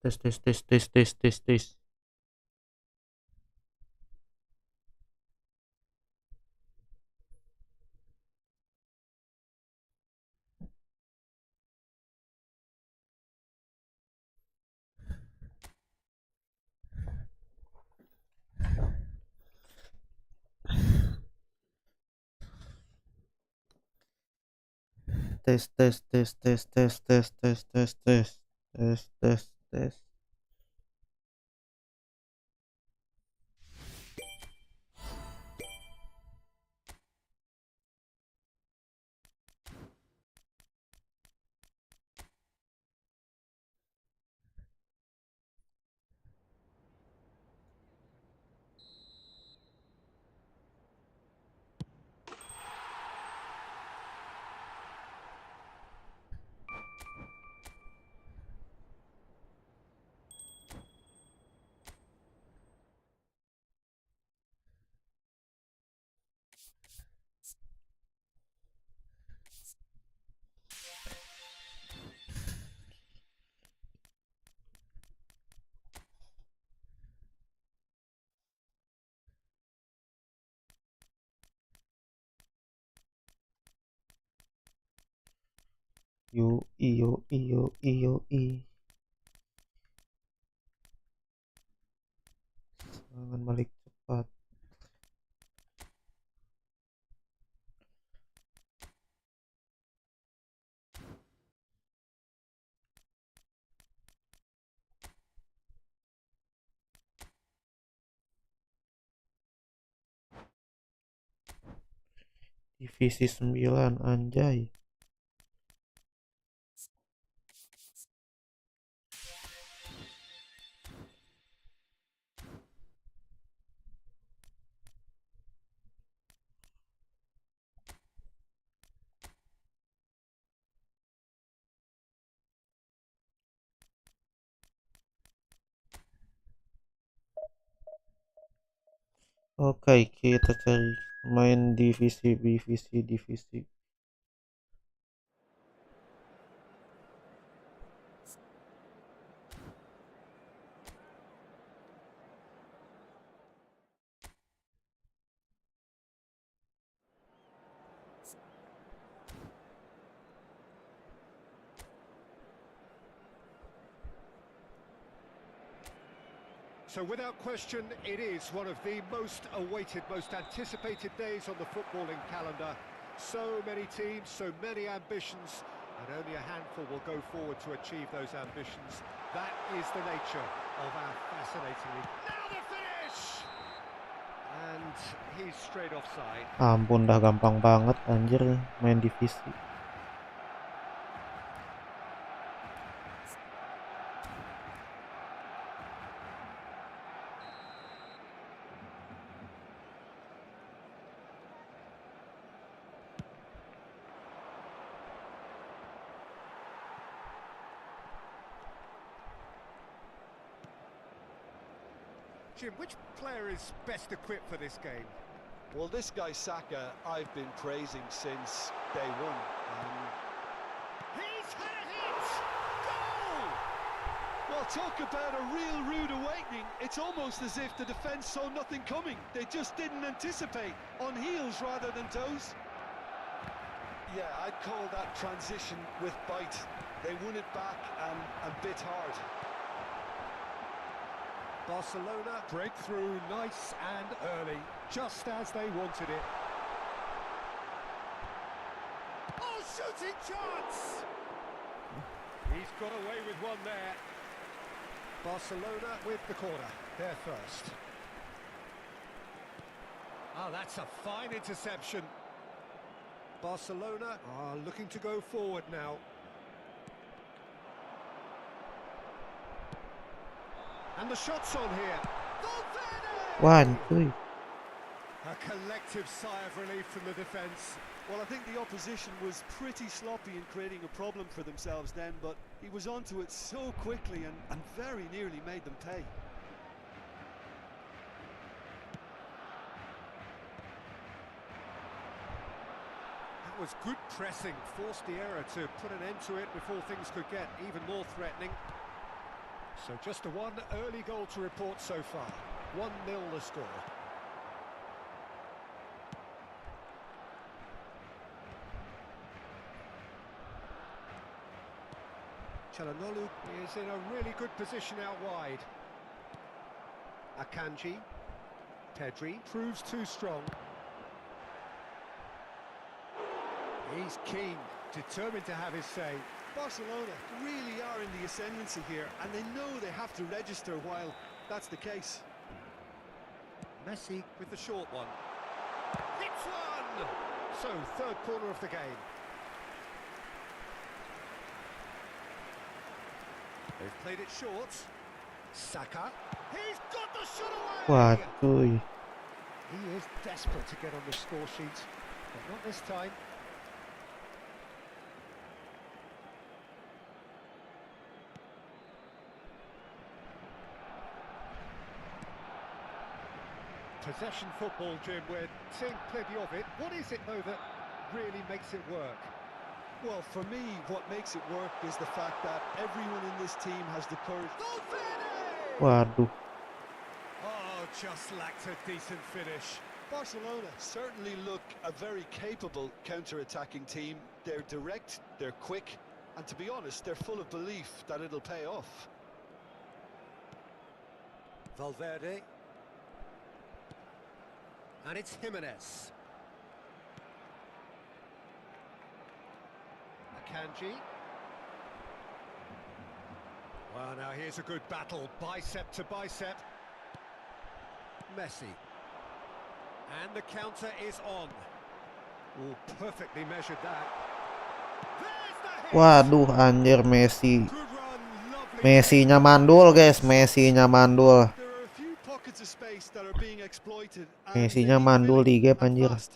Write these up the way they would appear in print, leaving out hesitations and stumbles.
Tes tes tes tes tes tes tes. Tes tes tes tes tes tes tes tes tes tes tes tes. Yo iyo iyo iyo i. Serangan balik cepat. Divisi 9 anjay. Oke, kita cari main divisi. So without question, it is one of the most awaited, most anticipated days on the footballing calendar. So many teams, so many ambitions, and only a handful will go forward to achieve those ambitions. That is the nature of our fascinating league. Now the finish! And he's straight offside. Ampun, dah gampang banget anjir main divisi. Jim, which player is best equipped for this game? Well, this guy Saka, I've been praising since day one. He's had a hit! Goal! Well, talk about a real rude awakening. It's almost as if the defence saw nothing coming. They just didn't anticipate, on heels rather than toes. Yeah, I'd call that transition with bite. They won it back and bit hard. Barcelona breakthrough nice and early, just as they wanted it. Oh, shooting chance! He's got away with one there. Barcelona with the corner, they're first. Oh, that's a fine interception. Barcelona are looking to go forward now. And the shot's on here. One, two. A collective sigh of relief from the defence. Well, I think the opposition was pretty sloppy in creating a problem for themselves then, but he was onto it so quickly and very nearly made them pay. That was good pressing, forced the error to put an end to it before things could get even more threatening. So just the one early goal to report so far. 1-0 the score. Çalhanoğlu is in a really good position out wide. Akanji. Pedri proves too strong. He's keen, determined to have his say. Barcelona really are in the ascendancy here, and they know they have to register while that's the case. Messi with the short one. Hits one! So, third corner of the game. They've played it short. Saka. He's got the shot away! Wah cuy. He is desperate to get on the score sheet, but not this time. Possession football, Jim, we're seeing plenty of it. What is it, though, that really makes it work? Well, for me, what makes it work is the fact that everyone in this team has the courage. Waduh. Oh, just lacked a decent finish. Barcelona certainly look a very capable counter-attacking team. They're direct, they're quick, and to be honest, they're full of belief that it'll pay off. Valverde. And it's Jimenez. Akanji. Well, now here's a good battle, bicep to bicep. Messi. And the counter is on. Oh, perfectly measured that. There's the hit. Waduh anjir Messi. Good run, lovely. Messi-nya mandul guys, Messi-nya mandul. There are a few pockets of space that are being exploited. And Messi-nya they need mandul filling, di gap and anjir. fast.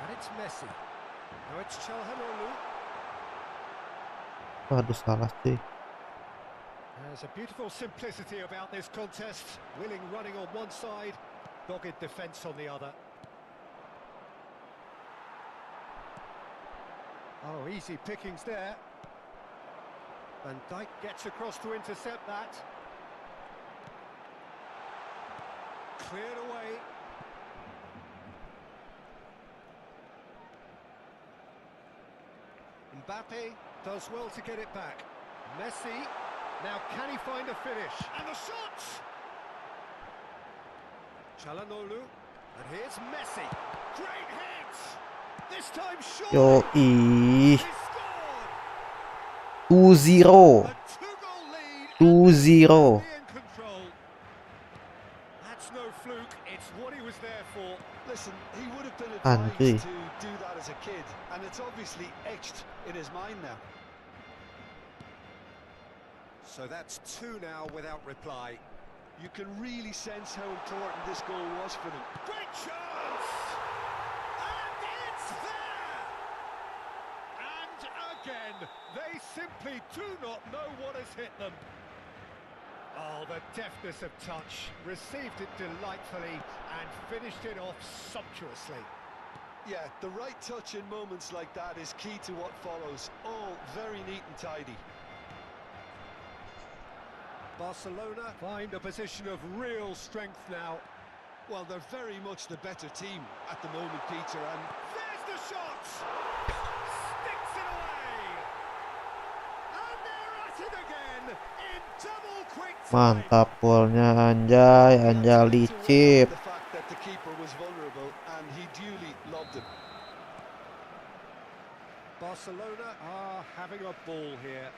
And it's Messi. Now it's Çalhanoğlu. Waduh salah cuy. There's a beautiful simplicity about this contest. Willing running on one side, dogged defence on the other. Oh, easy pickings there. Van Dijk gets across to intercept that. Cleared away. Mbappe does well to get it back. Messi, now can he find a finish? And the shot! Çalhanoğlu, and here's Messi. Great hit! This time short! Yoi. He scored! 2-0. A two-goal lead. 2-0. And in control. That's no fluke, it's what he was there for. Listen, he would have been Anjay. advised to do that as a kid, and it's obviously etched in his mind now. So that's two now without reply. You can really sense how important this goal was for them. Great chance! And it's there! And again, they simply do not know what has hit them. Oh, the deftness of touch. Received it delightfully and finished it off sumptuously. Yeah, the right touch in moments like that is key to what follows. All very neat and tidy. Barcelona find a position of real strength now. Well, they're very much the better team at the moment, Peter, and There's the shot! Sticks it away! And they're at it again in double quick time. Mantap golnya anjay, anjay licip. the fact that the keeper was vulnerable and he duly lobbed him. Barcelona are having a ball here.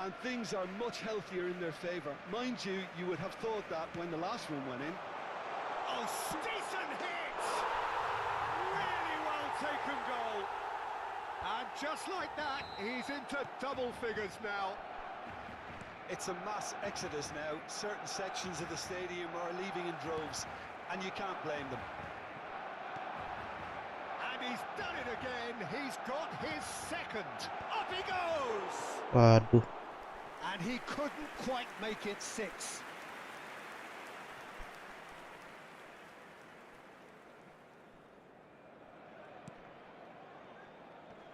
And things are much healthier in their favour. Mind you, you would have thought that when the last one went in. Oh, decent hit! Really well taken goal. And just like that, he's into double figures now. It's a mass exodus now. Certain sections of the stadium are leaving in droves, and you can't blame them. And he's done it again. He's got his second. Up he goes! Waduh. And he couldn't quite make it six.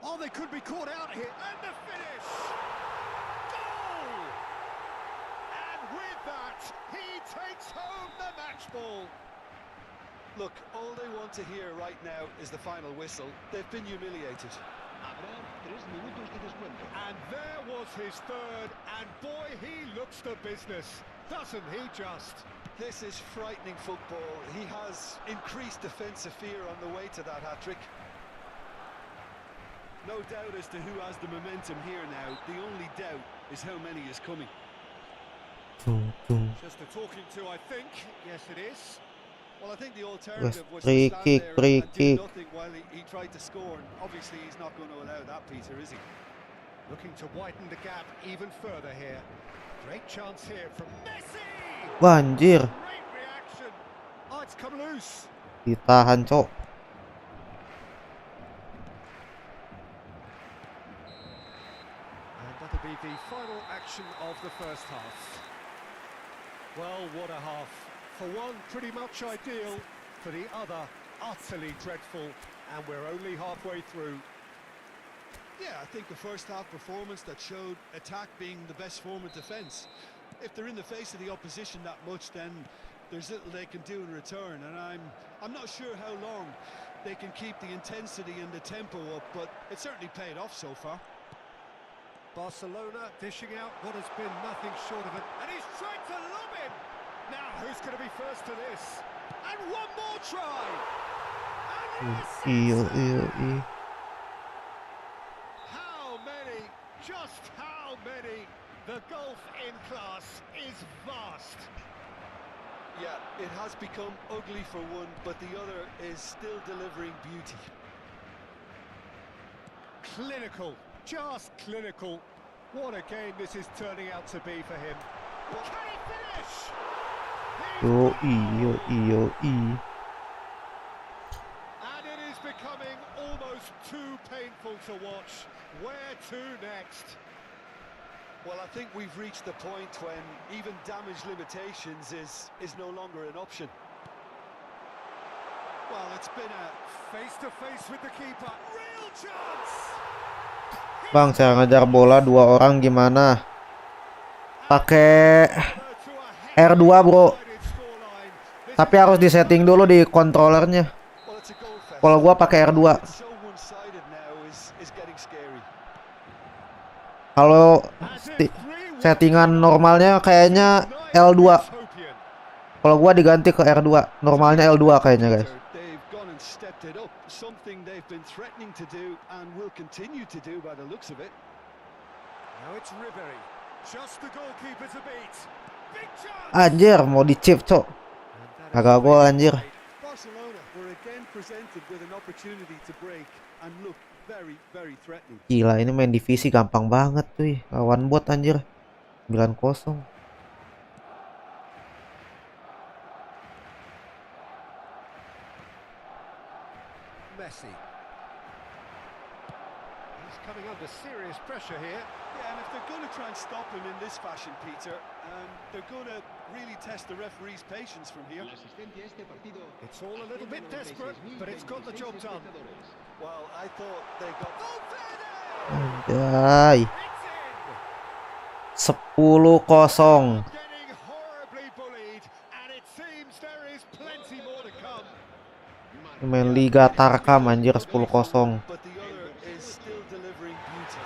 On Oh, they could be caught out here. And the finish! Goal! And with that, he takes home the match ball. Look, all they want to hear right now is the final whistle. They've been humiliated. And there was his third, and boy, he looks the business, doesn't he just? This is frightening football. He has increased defensive fear on the way to that hat-trick. No doubt as to who has the momentum here now. The only doubt is how many is coming. Just a talking to, I think. Yes, it is. Well, I think the alternative was to Free stand kick, there free and do kick. nothing while he tried to score. And obviously, he's not going to allow that, Peter, is he? Looking to widen the gap even further here. Great chance here from Messi! Wah, anjir. Great reaction. Oh, it's come loose. Ditahan, cok. And that'll be the final action of the first half. Well, what a half. For one, pretty much ideal. For the other, utterly dreadful. And we're only halfway through. Yeah, I think the first half performance that showed attack being the best form of defence. If they're in the face of the opposition that much, then there's little they can do in return. And I'm not sure how long they can keep the intensity and the tempo up, but it certainly paid off so far. Barcelona dishing out what has been nothing short of it. And he's trying to lob him. Now, who's going to be first to this? And one more try. And yes, how many? Just how many? The gulf in class is vast. Yeah, it has become ugly for one, but the other is still delivering beauty. Clinical, just clinical. What a game this is turning out to be for him. Can he finish? Yoi. And it is becoming almost too painful to watch. Where to next? Well, I think we've reached the point when even damage limitations is no longer an option. Well, it's been a Face-to-face with the keeper. Real chance! Bang, saya ngejar bola 2 orang gimana? Pakai R2, bro. Tapi harus disetting dulu di controllernya. Kalau gua pakai R2. Kalau settingan normalnya kayaknya L2. Kalau gua diganti ke R2. Normalnya L2 kayaknya, guys. Anjir, mau di chip, cok. Agak gol, anjir. Gila, ini main divisi gampang banget tuh. Lawan bot, anjir. 9-0. Messi. He's coming under serious pressure here. Yeah, and if they're going to try and stop him in this fashion, Peter, they're going to really test the referee's patience from here. It's all a little bit desperate, but it's got the job done. Well, I thought they got... Anjay. 10-0. Getting horribly bullied, and it seems there is plenty more to come. Main Liga Tarkam, anjir, 10-0. But the other is still delivering beauty.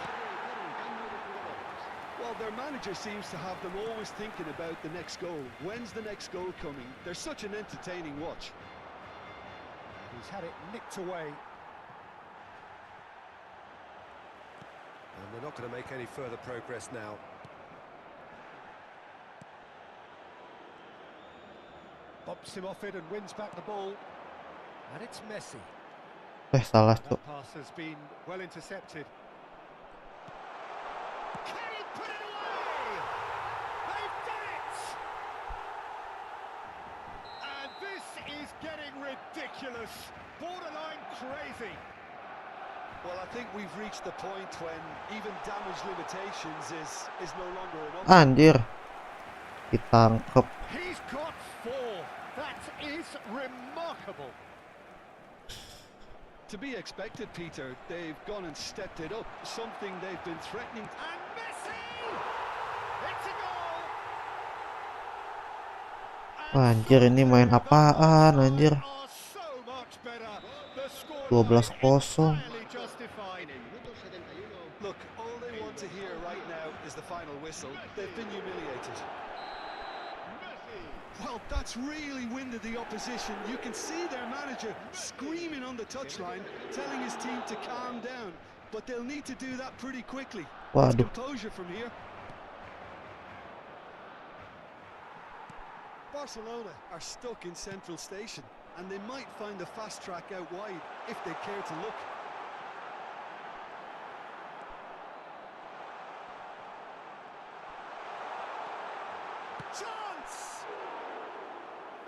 Well, their manager seems to have them always thinking about the next goal. When's the next goal coming? They're such an entertaining watch. He's had it nicked away. And they're not going to make any further progress now. Bumps him off it and wins back the ball. And it's Messi. Salah, That cok. pass has been well intercepted. Can he put it away? They've done it! And this is getting ridiculous. Borderline crazy. Well, I think we've reached the point when even damage limitations is no longer an option. Anjir. Ditangkep. He's got 4. That is remarkable. To be expected, Peter. They've gone and stepped it up, something they've been threatening. And Messi! It's a goal! Wah, anjir, ini main apaan anjir. 12-0. Look, all they want to hear right now is the final whistle. They've been humiliated. Well, that's really winded the opposition. You can see their manager screaming on the touchline, telling his team to calm down. But they'll need to do that pretty quickly. It's Waduh. composure from here. Barcelona are stuck in Central Station, and they might find a fast track out wide if they care to look. Chance!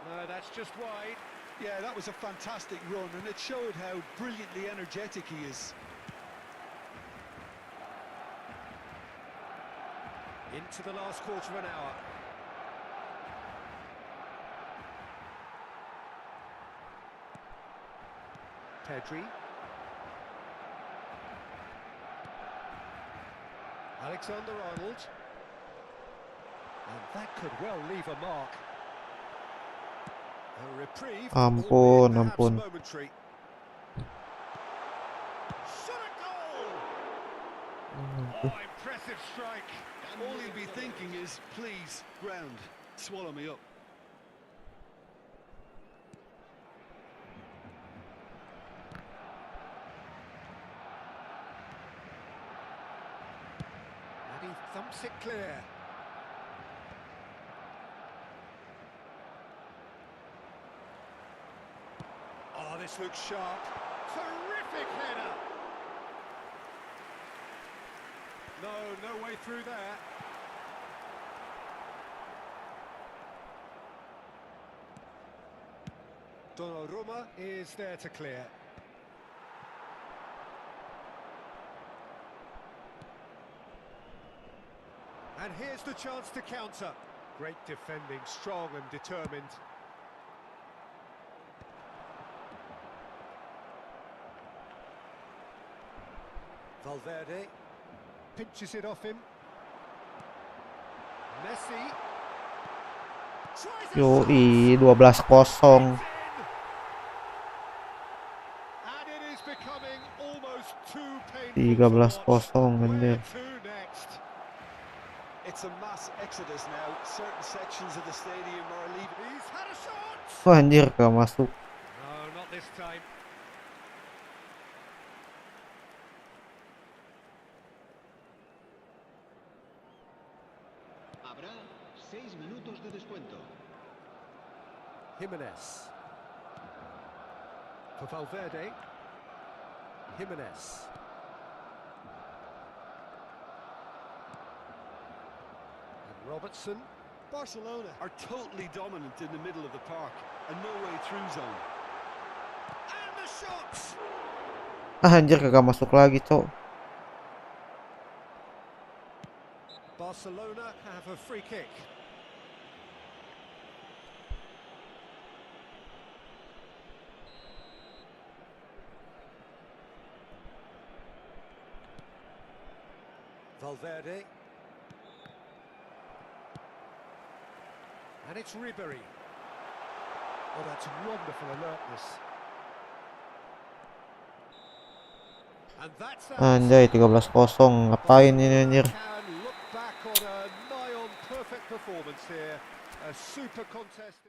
No, that's just wide. Yeah, that was a fantastic run, and it showed how brilliantly energetic he is. Into the last quarter of an hour. Pedri. Alexander-Arnold. And that could well leave a mark. A reprieve, Ampun, albeit perhaps ampun. momentary. Shot a goal! Oh, impressive strike. All he'll be thinking is, please, ground, swallow me up. And he thumps it clear. Oh, this looks sharp. Terrific header. No way through there. Donnarumma is there to clear. And here's the chance to counter. Great defending, strong and determined. Valverde pinches it off him. Messi tries a shot. Yoi, 12-0. And it is becoming almost too painful to watch. 13-0 Where anjir. to next? It's a mass exodus now. Certain sections of the stadium are leaving. He's had a shot. Wah, anjir, gak masuk. No, not this time. Habrá 6 minutos de descuento. Jimenez. For Valverde. Jimenez. And Robertson. Barcelona are totally dominant in the middle of the park, and no way through zone. And the shots. Ah, anjir, kagak masuk lagi, cok. Barcelona have a free kick. Valverde. And it's Ribery. Oh, that's wonderful alertness. And that's Anjay, 13-0. Ngapain ini anjir? Can look back on a nigh on perfect performance here. A super contest.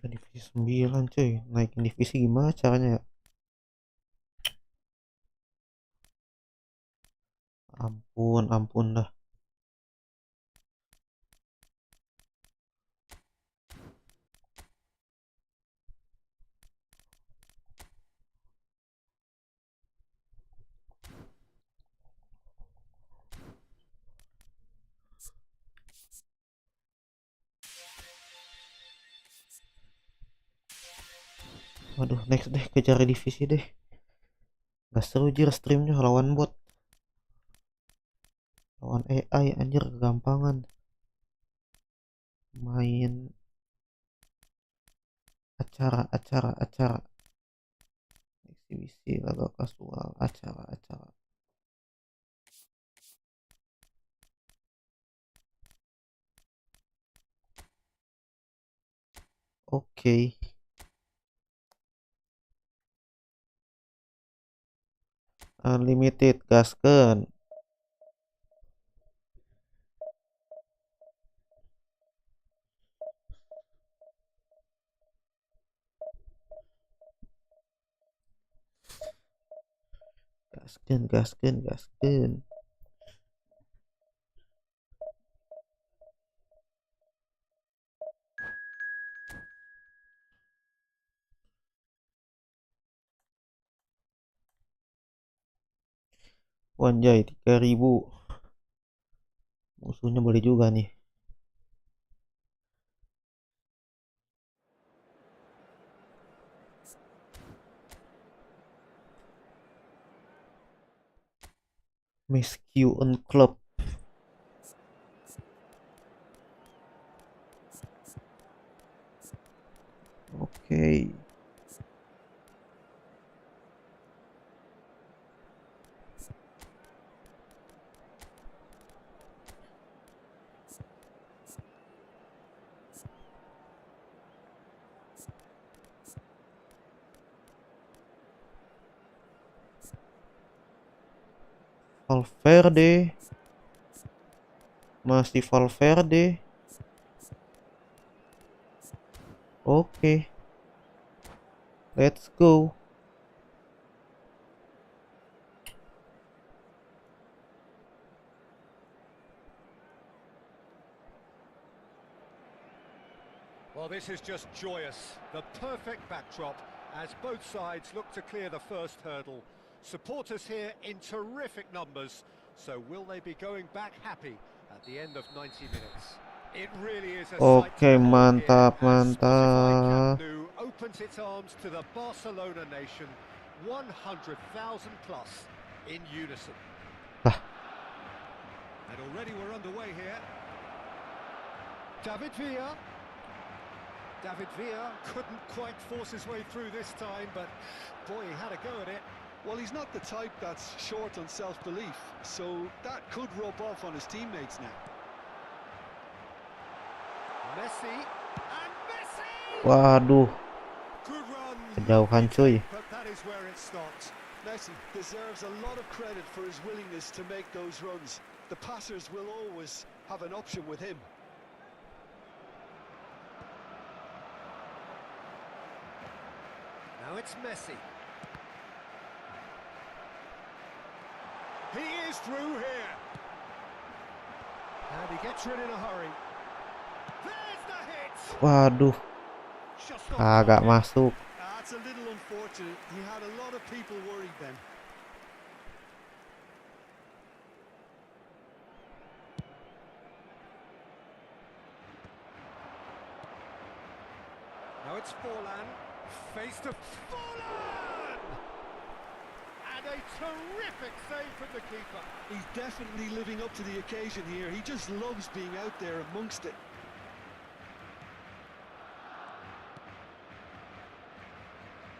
Divisi 9 cuy. Naikin divisi gimana caranya ya? Ampun dah. Waduh, next deh, kejar divisi deh. Gak seru jir streamnya lawan bot. Lawan AI anjir kegampangan. Main acara eksibisi laga kasual acara. Oke. Unlimited gaskeun. Gaskeun. Wanjay 3000. Musuhnya boleh juga nih. Miscue Club. Oke. Valverde. Masih Valverde. Oke. Let's go. Well, this is just joyous. The perfect backdrop as both sides look to clear the first hurdle. Supporters here in terrific numbers. So will they be going back happy at the end of 90 minutes? It really is a sight Oke, to behold here mantap. as Spotify Camp Nou opens its arms to the Barcelona nation, 100,000 plus in unison. Lah. And already we're underway here. David Villa couldn't quite force his way through this time, but boy, he had a go at it. Well, he's not the type that's short on self-belief, so that could rub off on his teammates now. Messi. Waduh, Good run. kejauhan cuy. But that is where it stopped. Messi deserves a lot of credit for his willingness to make those runs. The passers will always have an option with him. Now it's Messi. He is through here. And he gets rid in a hurry. There's the hit. Waduh, Just off kagak target. masuk. That's a little unfortunate. He had a lot of people worried then. Now it's Forlan. Face to Forlan! And a terrific save from the keeper. He's definitely living up to the occasion here. He just loves being out there amongst it.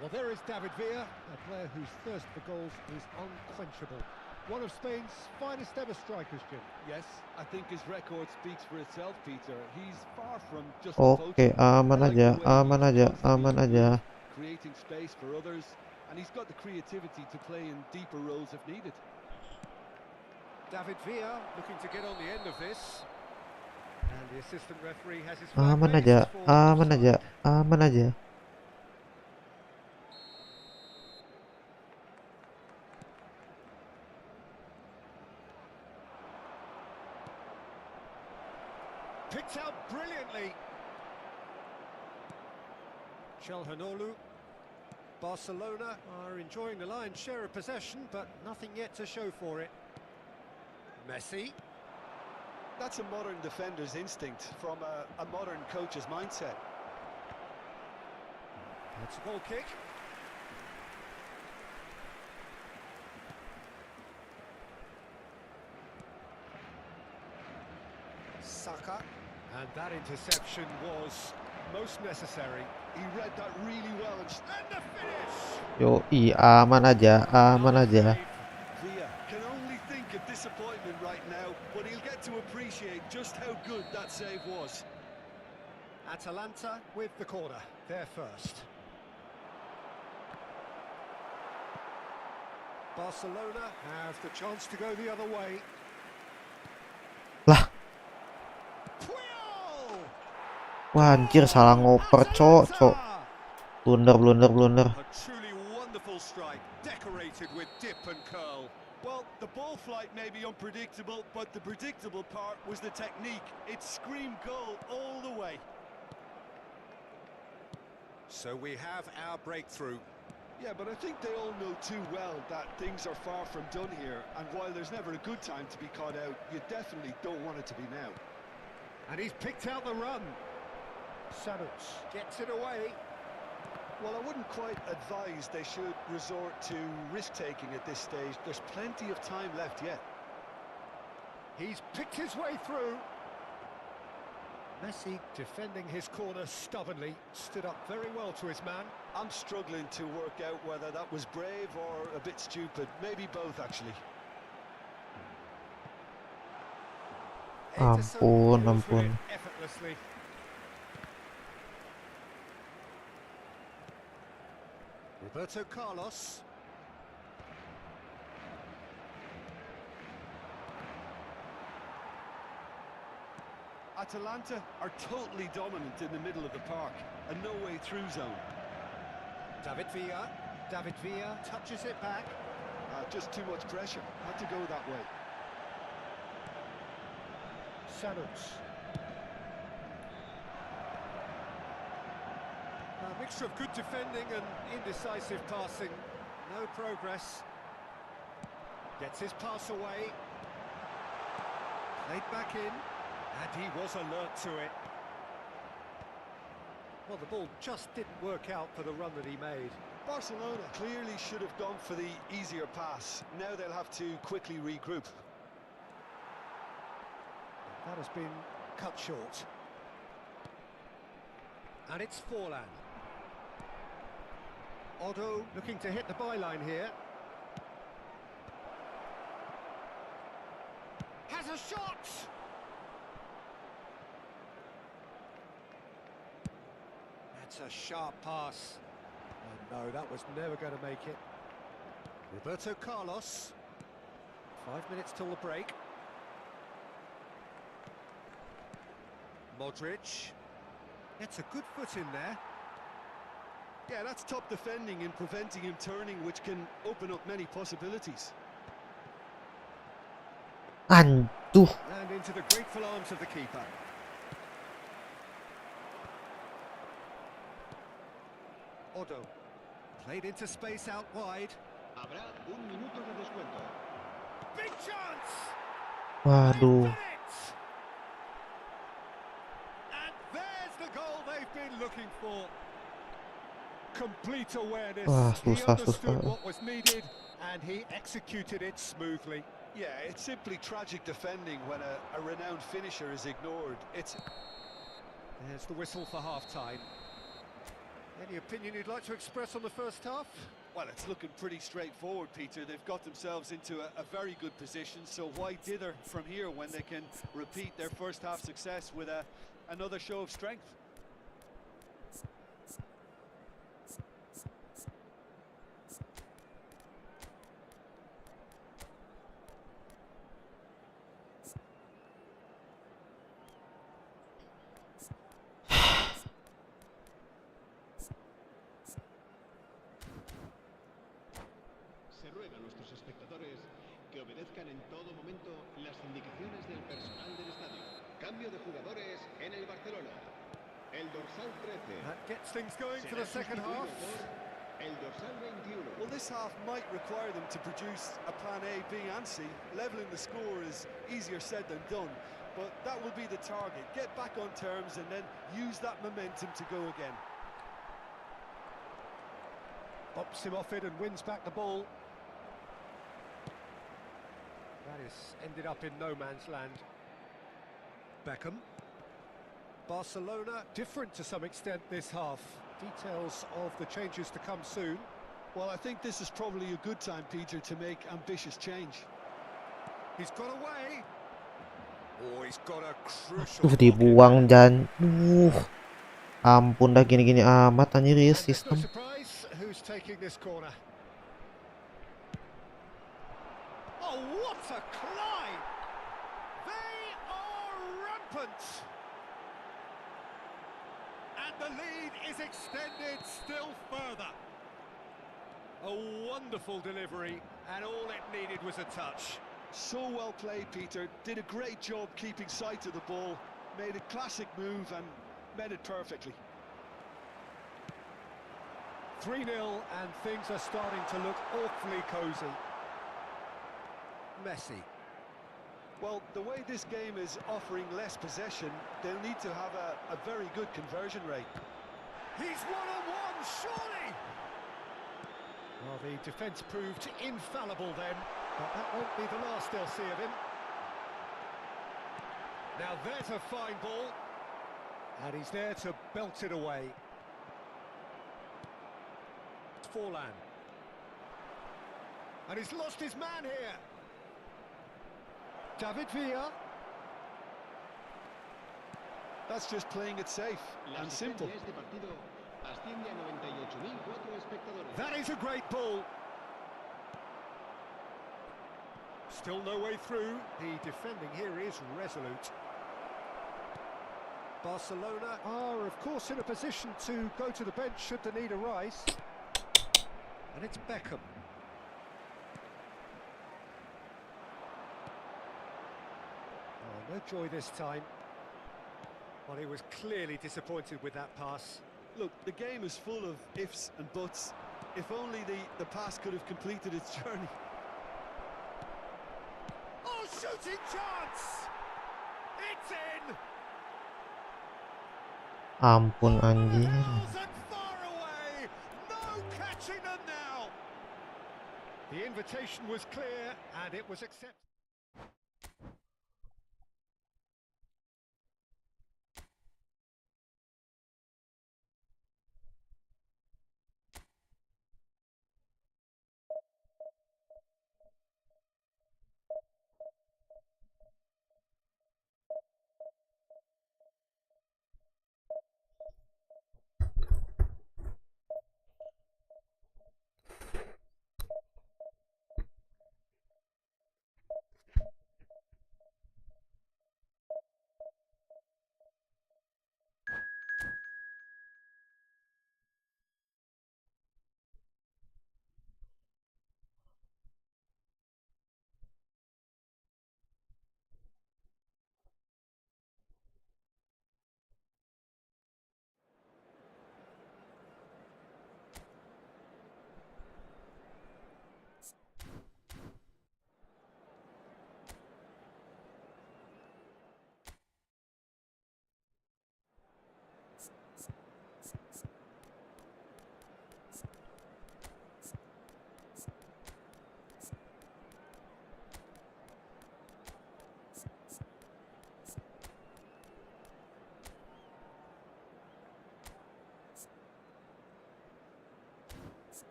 Well, there is David Villa, a player whose thirst for goals is unquenchable. One of Spain's finest ever strikers, Jim. Yes, I think his record speaks for itself, Peter. He's far from just a Oke, poacher. aman I like aja, the way he aman aja, constantly aman moves, aja. creating space for others, and he's got the creativity to play in deeper roles if needed. David Villa looking to get on the end of this. And the assistant referee has his flag Aman raised aja, for aman offside. aja, aman aja. Picked out brilliantly. Chelhanoglu. Barcelona are enjoying the lion's share of possession, but nothing yet to show for it. Messi. That's a modern defender's instinct from a modern coach's mindset. That's a goal kick. Saka. And that interception was most necessary. He read that really well and And the finish! Yoi, aman aja, aman Nice aja. save. Villa can only think of disappointment right now, but he'll get to appreciate just how good that save was. Atalanta with the corner. They're first. Barcelona have the chance to go the other way. Lah, Puyol! wah anjir salah ngoper, cok. Blunder. A truly wonderful strike, decorated with dip and curl. Well, the ball flight may be unpredictable, but the predictable part was the technique. It screamed goal all the way. So we have our breakthrough. Yeah, but I think they all know too well that things are far from done here, and while there's never a good time to be caught out, you definitely don't want it to be now. And he's picked out the run. Sanuts gets it away. Well, I wouldn't quite advise they should resort to risk-taking at this stage. There's plenty of time left yet. He's picked his way through. Messi defending his corner stubbornly, stood up very well to his man. I'm struggling to work out whether that was brave or a bit stupid. Maybe both, actually. Ederson Ampun, deals with ampun. it effortlessly. Roberto Carlos. Atalanta are totally dominant in the middle of the park, a no-way through zone. David Villa. David Villa touches it back. Just too much pressure. Had to go that way. Sanuts. A mixture of good defending and indecisive passing. No progress. Gets his pass away. Played back in. And he was alert to it. Well, the ball just didn't work out for the run that he made. Barcelona clearly should have gone for the easier pass. Now they'll have to quickly regroup. That has been cut short. And it's Forlan. Otto looking to hit the byline here. Has a shot! That's a sharp pass. Oh no, that was never going to make it. Roberto Carlos. 5 minutes till the break. Modric. Gets a good foot in there. Yeah, that's top defending and preventing him turning, which can open up many possibilities. Aduh. And into the grateful arms of the keeper. Otto. Played into space out wide. Habrá un minuto de descuento. Big chance! Waduh. And there's the goal they've been looking for. Complete awareness. Wah, He susah. understood what was needed and he executed it smoothly. Yeah, it's simply tragic defending when a renowned finisher is ignored. It's... There's the whistle for half-time. Any opinion you'd like to express on the first half? Well, it's looking pretty straightforward, Peter. They've got themselves into a very good position, so why dither from here when they can repeat their first half success with another show of strength? Se ruega a nuestros espectadores que obedezcan en todo momento las indicaciones del personal del estadio. Cambio de jugadores en el Barcelona. El dorsal 13. That gets things going for the será second sustituido half. por el dorsal 21. Well, this half might require them to produce a plan A, B and C. Leveling the score is easier said than done, but that will be the target. Get back on terms and then use that momentum to go again. Bops him off it and wins back the ball. That is ended up in no man's land. Beckham. Barcelona different to some extent this half. Details of the changes to come soon. Well, I think this is probably a good time, Peter, to make ambitious change. He's got away. Oh, he's got a crucial block in. Dibuang dan ampun dah gini-gini amat anjir ya And there's no sistem. surprise who's taking this corner. Oh, what a climb! They are rampant! And the lead is extended still further. A wonderful delivery, and all it needed was a touch. So well played, Peter. Did a great job keeping sight of the ball. Made a classic move and met it perfectly. 3-0, and things are starting to look awfully cosy. Messi. Well, the way this game is offering less possession, they'll need to have a very good conversion rate. He's one-on-one, surely! Well, the defence proved infallible then, but that won't be the last they'll see of him. Now there's a fine ball, and he's there to belt it away. Forlan. And he's lost his man here. David Villa. That's just playing it safe and simple. That is a great ball. Still no way through. The defending here is resolute. Barcelona are, of course, in a position to go to the bench should the need arise. And it's Beckham. Oh, no joy this time. Well, he was clearly disappointed with that pass. Look, the game is full of ifs and buts. If only the pass could have completed its journey. Oh, shooting chance! It's in! Ampun anjir. Miles and far away! No catching them now! The invitation was clear, and it was accepted.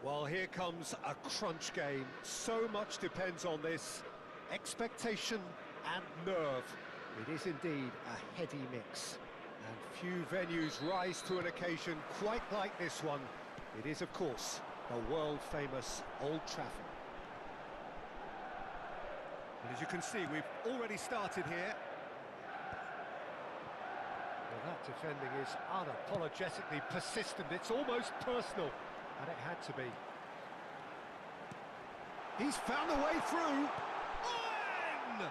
Well, here comes a crunch game. So much depends on this. Expectation and nerve. It is indeed a heady mix, and few venues rise to an occasion quite like this one. It is, of course, the world-famous Old Trafford. And as you can see, we've already started here. Well, that defending is unapologetically persistent. It's almost personal, and it had to be. He's found a way through. Owen!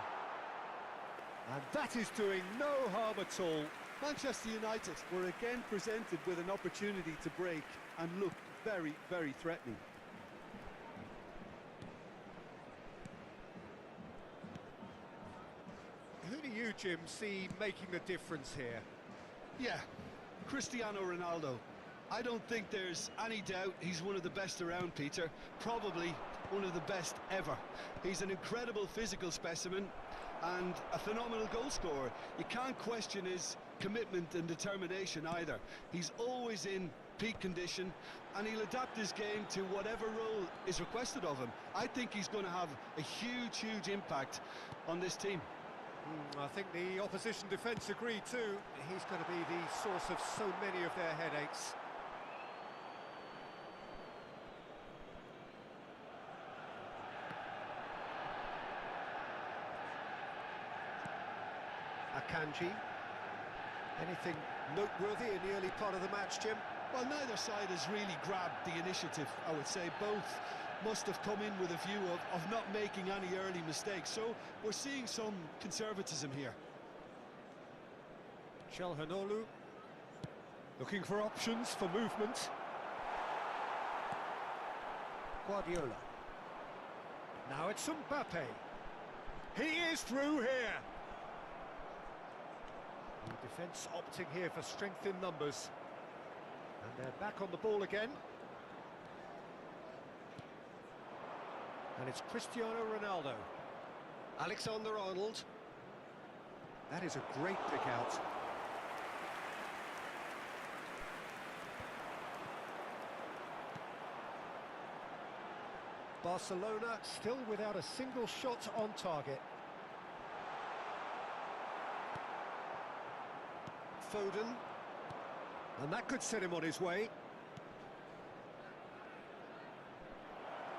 And that is doing no harm at all. Manchester United were again presented with an opportunity to break and look very, very threatening. Who do you, Jim, see making the difference here? Yeah, Cristiano Ronaldo. I don't think there's any doubt he's one of the best around, Peter. Probably one of the best ever. He's an incredible physical specimen and a phenomenal goal scorer. You can't question his commitment and determination either. He's always in peak condition, and he'll adapt his game to whatever role is requested of him. I think he's going to have a huge, huge impact on this team. I think the opposition defence agree too. He's going to be the source of so many of their headaches. Akanji. Anything noteworthy in the early part of the match, Jim? Well, neither side has really grabbed the initiative, I would say. Both must have come in with a view of not making any early mistakes. So we're seeing some conservatism here. Calhanoglu looking for options for movement. Guardiola. Now it's Mbappe. He is through here. The defence opting here for strength in numbers. And they're back on the ball again. And it's Cristiano Ronaldo. Alexander-Arnold. That is a great pick out. Barcelona still without a single shot on target. Foden. And that could set him on his way.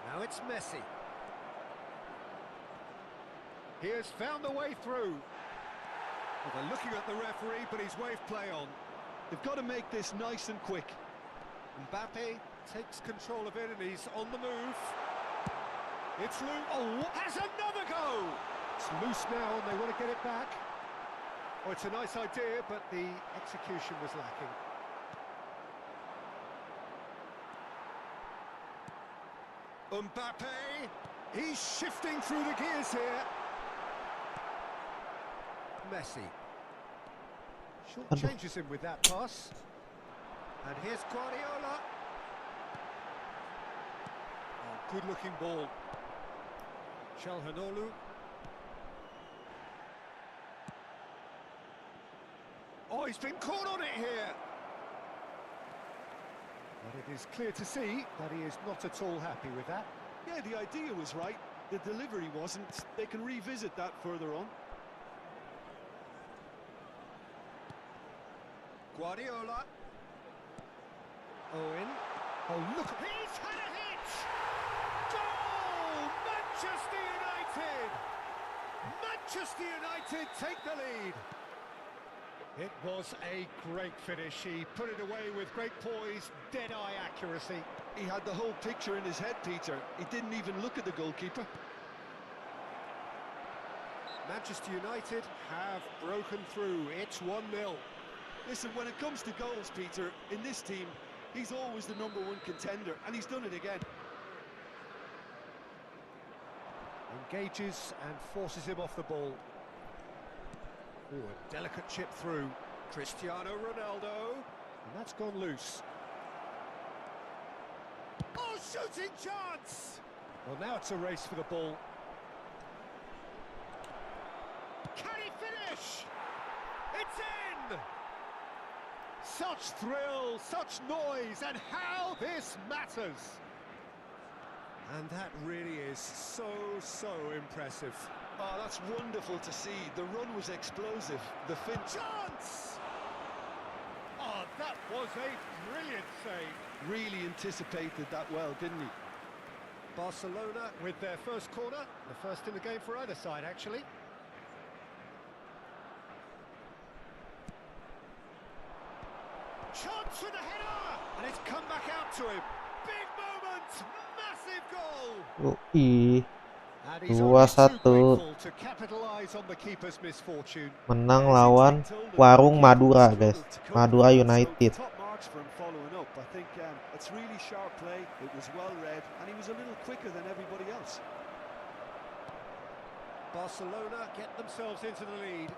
Now it's Messi. He has found a way through. Well, they're looking at the referee, but he's waved play on. They've got to make this nice and quick. Mbappe takes control of it and he's on the move. It's loose. Oh, has another go! It's loose now and they want to get it back. Oh, it's a nice idea, but the execution was lacking. Mbappe, he's shifting through the gears here. Messi. Short changes him with that pass. And here's Guardiola. Oh, good-looking ball. Calhanoglu. Oh, he's been caught on it here. But it is clear to see that he is not at all happy with that. Yeah, the idea was right. The delivery wasn't. They can revisit that further on. Guardiola. Owen. Oh, look. He's had a hit! Goal! Manchester United! Manchester United take the lead. It was a great finish. He put it away with great poise, dead-eye accuracy. He had the whole picture in his head, Peter. He didn't even look at the goalkeeper. Manchester United have broken through. It's 1-0. Listen, when it comes to goals, Peter, in this team, he's always the #1 contender, and he's done it again. Engages and forces him off the ball. Oh, a delicate chip through. Cristiano Ronaldo. And that's gone loose. Oh, shooting chance! Well, now it's a race for the ball. Can he finish? It's in! Such thrill, such noise, and how this matters! And that really is so impressive. Oh, that's wonderful to see. The run was explosive. The fin... Chance! Oh, that was a brilliant save. Really anticipated that well, didn't he? Barcelona with their first corner, the first in the game for either side, actually. Chance with a header, and it's come back out to him. Big moment, massive goal. Yoi. And he's only too 2-1 grateful to capitalize on the keeper's misfortune. menang lawan Warung Madura, guys. Madura United. Top marks for him following up. I think it's really sharp play. It was well read, and he was a little quicker than everybody else. Barcelona get themselves into the lead.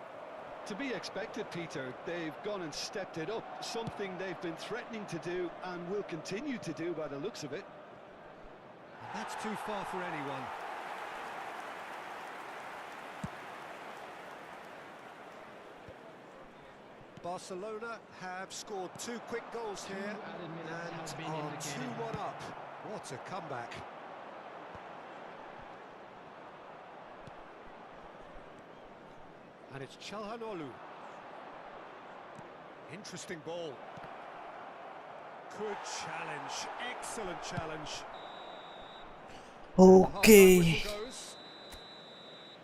To be expected, Peter. They've gone and stepped it up. Something they've been threatening to do and will continue to do by the looks of it. And that's too far for anyone. Barcelona have scored 2 quick goals here and are 2-1 up. What a comeback. And it's Çalhanoğlu. Interesting ball. Good challenge, excellent challenge. Okay.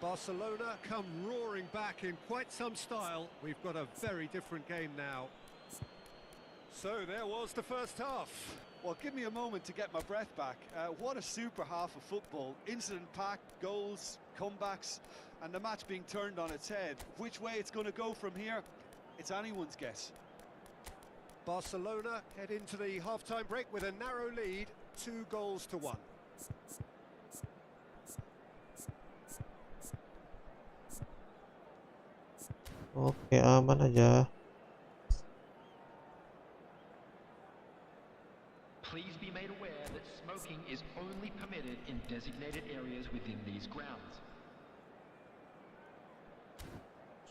Barcelona come roaring back in quite some style. We've got a very different game now. So there was the first half. Well, give me a moment to get my breath back. What a super half of football. Incident-packed, goals, comebacks, and the match being turned on its head. Which way it's going to go from here, it's anyone's guess. Barcelona head into the half-time break with a narrow lead, 2-1. Oke, aman aja. Please be made aware that smoking is only permitted in designated areas within these grounds.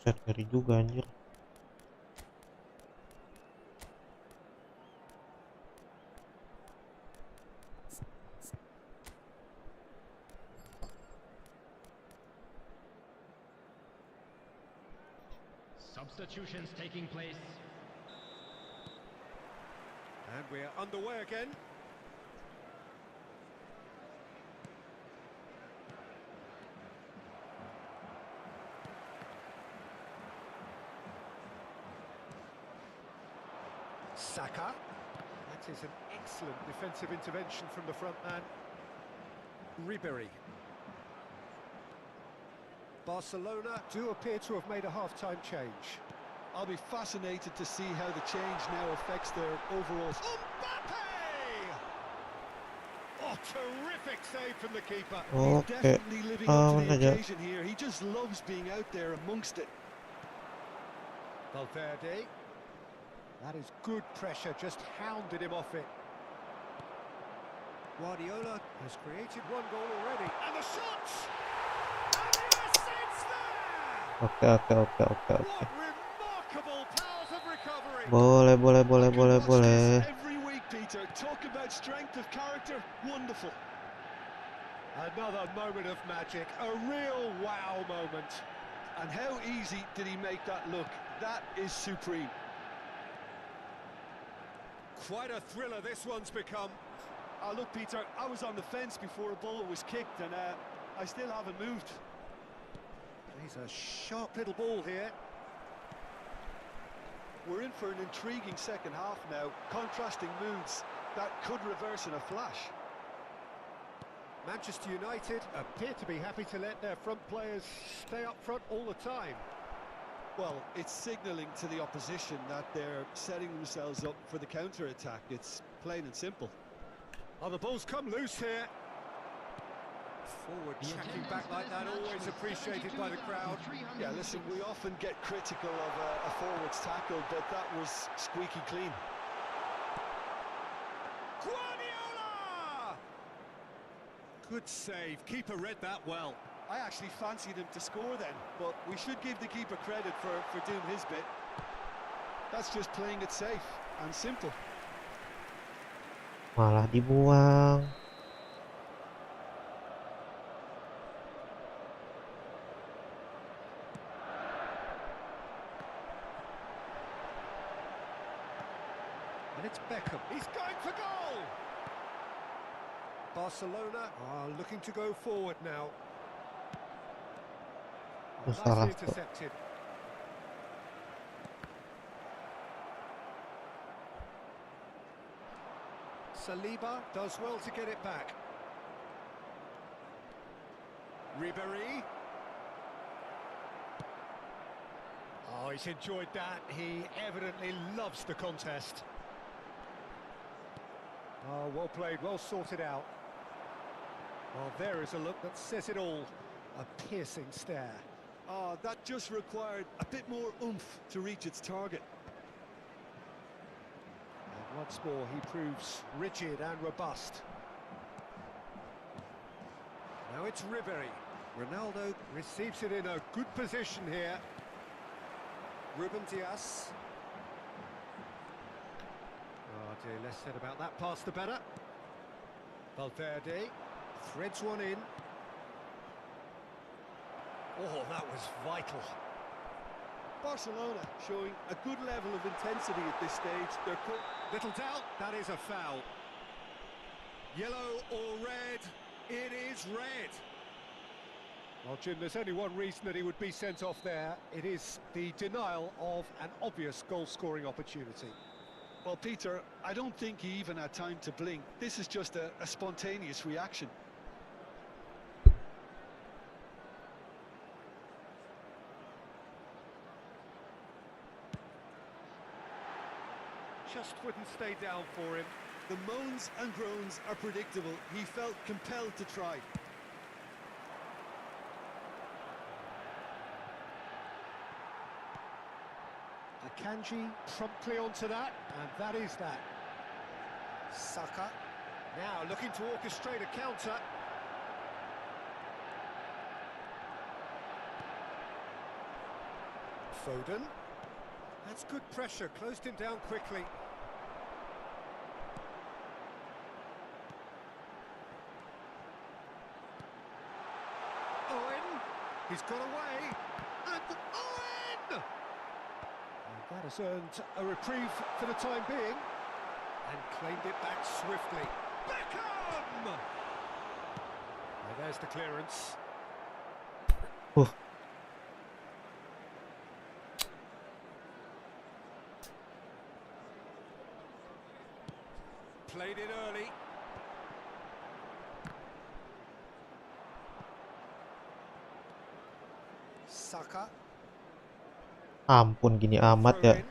Set ngeri juga anjir. Substitutions taking place. And we're underway again. Saka. That is an excellent defensive intervention from the front man. Ribery. Barcelona do appear to have made a half-time change. I'll be fascinated to see how the change now affects their overall... Mbappe! Oh, terrific save from the keeper. He's Oke, definitely living up to aman the aja. occasion here. He just loves being out there amongst it. Valverde. That is good pressure, just hounded him off it. Guardiola has created 1 goal already. And the shot! And yes, it's there! Oke. What remarkable powers of recovery! Boleh. Every week, Peter. Talk about strength of character. Wonderful. Another moment of magic, a real wow moment. And how easy did he make that look? That is supreme. Quite a thriller this one's become. Look, Peter, I was on the fence before a ball was kicked, and I still haven't moved. He's a sharp little ball here. We're in for an intriguing second half now. Contrasting moods that could reverse in a flash. Manchester United appear to be happy to let their front players stay up front all the time. Well, it's signalling to the opposition that they're setting themselves up for the counter-attack. It's plain and simple. Oh, the ball's come loose here. Forward tracking back like that, always appreciated by the crowd. Yeah, listen, we often get critical of a forward's tackle, but that was squeaky clean. Guardiola! Good save, keeper read that well. I actually fancied him to score then, but we should give the keeper credit for doing his bit. That's just playing it safe and simple. Malah dibuang. And it's Beckham. He's going for goal! Barcelona are looking to go forward now. Oh, nicely intercepted. Saliba does well to get it back. Ribéry. Oh, he's enjoyed that. He evidently loves the contest. Oh, well played, well sorted out. Well, there is a look that says it all. A piercing stare. Oh, that just required a bit more oomph to reach its target. And once more, he proves rigid and robust. Now it's Ribéry. Ronaldo receives it in a good position here. Ruben Dias. Oh dear, less said about that pass the better. Valverde threads one in. Oh, that was vital. Barcelona showing a good level of intensity at this stage. They're Little doubt, that is a foul. Yellow or red? It is red. Well, Jim, there's only one reason that he would be sent off there. It is the denial of an obvious goal-scoring opportunity. Well, Peter, I don't think he even had time to blink. This is just a spontaneous reaction. Just wouldn't stay down for him. The moans and groans are predictable. He felt compelled to try. Akanji promptly onto that, and that is that. Saka now looking to orchestrate a counter. Foden. That's good pressure, closed him down quickly. Owen, he's got away, and Owen! And that has earned a reprieve for the time being, and claimed it back swiftly. Beckham! Well, there's the clearance. Oh. Played it early. Saka. Ampun gini amat ya. Throw in.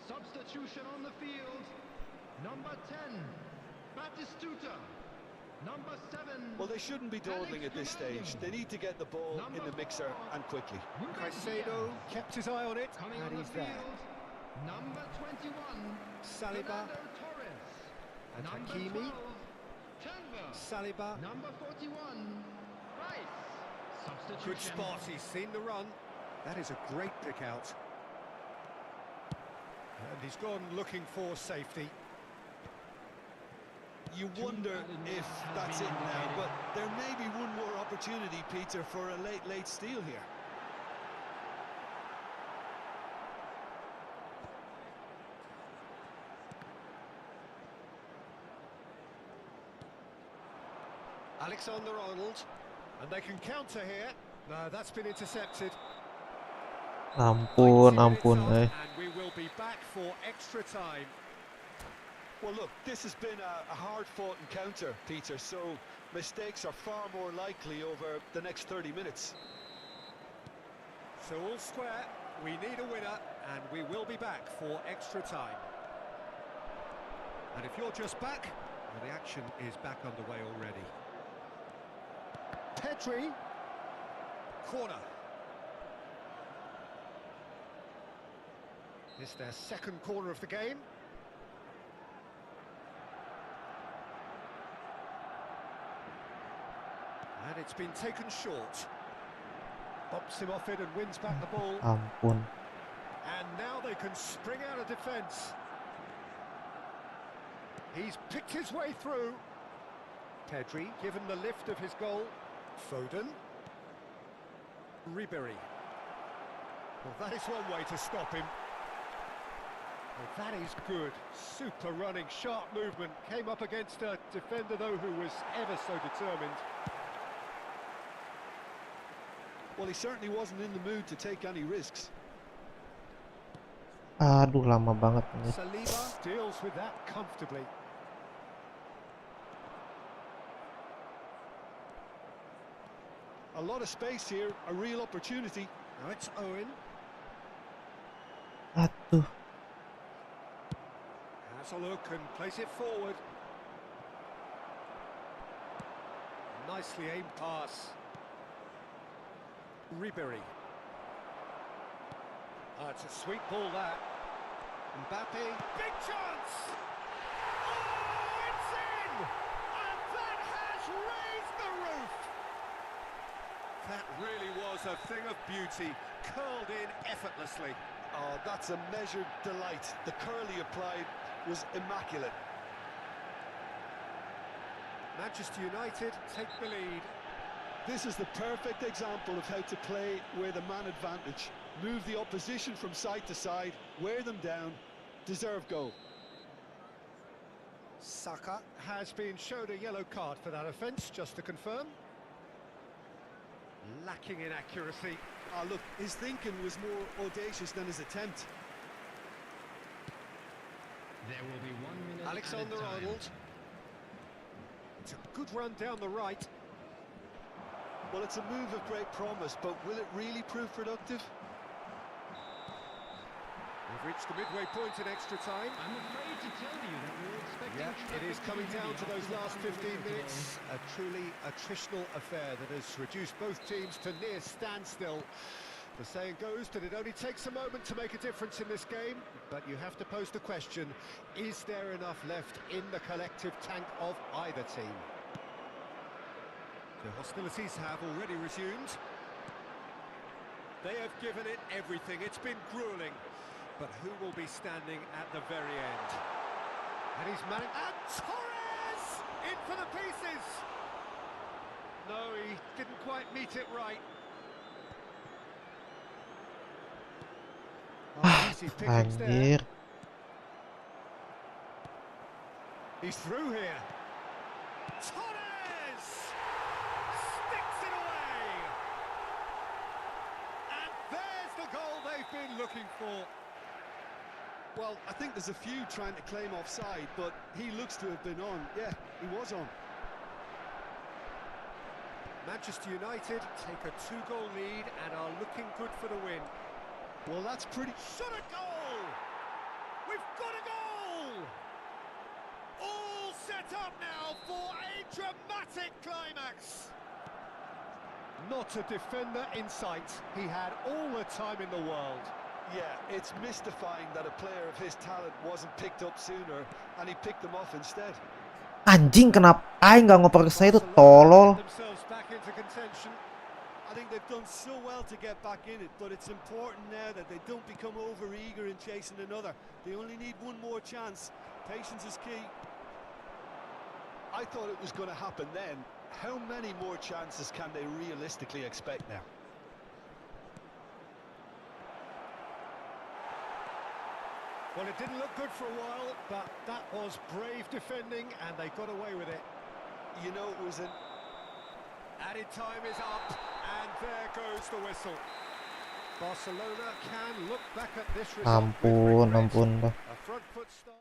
Substitution on the field. Number 10, Batistuta. Number 7. Well, they shouldn't be dawdling at this stage. They need to get the ball in the mixer and quickly. Caicedo kept his eye on it, Coming and on he's the there. field. Number 21, Saliba Fernando Torres. and Number Hakimi. 12, Canva. Saliba. Number 41, Nice. Good Substitution. spot, he's seen the run. That is a great pick out. And he's gone looking for safety. You wonder if that's it now, but there may be one more opportunity, Peter, for a late steal here. Alexander-Arnold, and they can counter here. No, that's been intercepted. Ampun, 90 minutes ampun, on, eh. and we will be back for extra time. Well, look, this has been a hard-fought encounter, Peter, so mistakes are far more likely over the next 30 minutes. So all square, we need a winner, and we will be back for extra time. And if you're just back, well, the action is back underway already. Pedri, corner. It's their second corner of the game. And it's been taken short. Bumps him off it and wins back the ball. Ampun. And now they can spring out of defence. He's picked his way through. Pedri given the lift of his goal. Foden. Ribery. Well, that is one way to stop him. Well, that is good. Super running, sharp movement. Came up against a defender, though, who was ever so determined. Well, he certainly wasn't in the mood to take any risks. Aduh, lama banget ini. Saliba deals with that comfortably. A lot of space here, a real opportunity. Now it's Owen. Aduh. Has a look and plays it forward. Nicely aimed pass. Ribery. It's a sweet ball, that. Mbappe. Big chance! Oh, it's in! And that has raised the roof! That really was a thing of beauty, curled in effortlessly. Oh, that's a measured delight. The curl he applied was immaculate. Manchester United take the lead. This is the perfect example of how to play with a man advantage. Move the opposition from side to side, wear them down, deserve goal. Saka has been showed a yellow card for that offence, just to confirm. Lacking in accuracy. Ah, look, his thinking was more audacious than his attempt. There will be 1 minute. Alexander-Arnold. It's a good run down the right. Well, it's a move of great promise, but will it really prove productive? We've reached the midway point in extra time. I'm afraid to tell you that we're expecting. Yeah, it is coming down to those last 15 minutes. A truly attritional affair that has reduced both teams to near standstill. The saying goes that it only takes a moment to make a difference in this game, but you have to pose the question, is there enough left in the collective tank of either team? The hostilities have already resumed. They have given it everything. It's been grueling. But who will be standing at the very end? And he's managed... And Torres! In for the pieces! No, he didn't quite meet it right. Oh, easy pickings there. Anjir. He's through here. Torres! Sticks it away! And there's the goal they've been looking for. Well, I think there's a few trying to claim offside, but he looks to have been on. Yeah, he was on. Manchester United take a 2-goal lead and are looking good for the win. Well, that's pretty... Shot a goal! We've got a goal! All set up now for a dramatic climax. Not a defender in sight. He had all the time in the world. Yeah, it's mystifying that a player of his talent wasn't picked up sooner, and he picked them off instead. Anjing, kenapa aing nggak ngoper ke saya itu tolol. Themselves back into contention. I think they've done so well to get back in it, but it's important now that they don't become over-eager in chasing another. They only need one more chance. Patience is key. I thought it was going to happen then. How many more chances can they realistically expect now? Well, it didn't look good for a while, but that was brave defending, and they got away with it. You know, it was an... Added time is up, and there goes the whistle. Barcelona can look back at this result with Ampun, regret. ampun dah. A front foot start.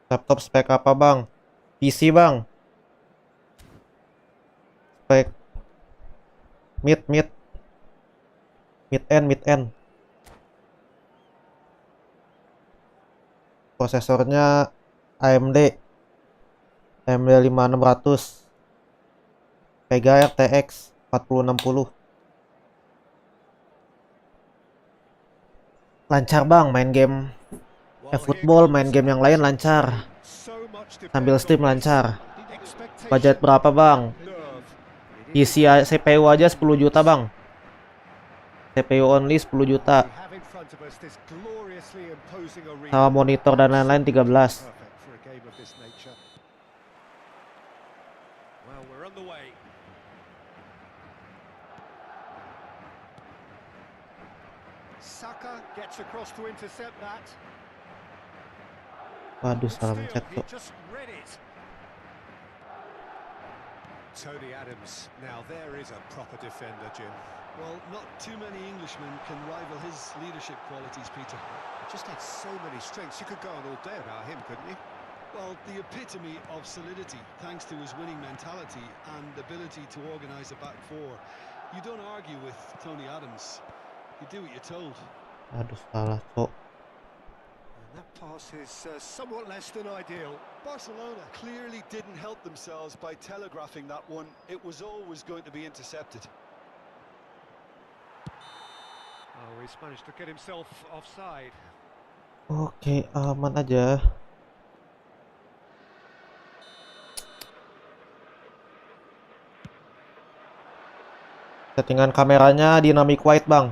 Laptop spek apa bang? PC bang. Spek mid mid mid end. Prosesornya AMD 5600. Vega RTX 4060. Lancar bang main game Efootball, main game yang lain lancar. Sambil stream lancar. Budget berapa bang? Isi CPU aja 10 juta bang. CPU only 10 juta. Sama monitor dan lain-lain 13. Saka gets across to intercept that. Waduh, Good salah steal, mencet he tuh. just read it. Tony Adams, now there is a proper defender, Jim. Well, not too many Englishmen can rival his leadership qualities, Peter. Just had so many strengths, you could go on all day about him, couldn't you? Well, the epitome of solidity, thanks to his winning mentality and ability to organise a back four. You don't argue with Tony Adams. You do what you're told. Aduh, salah cok. And that pass is somewhat less than ideal. Barcelona clearly didn't help themselves by telegraphing that one. It was always going to be intercepted. Oh, he's managed to get himself offside. Oke, aman aja. Settingan kameranya dynamic wide, Bang.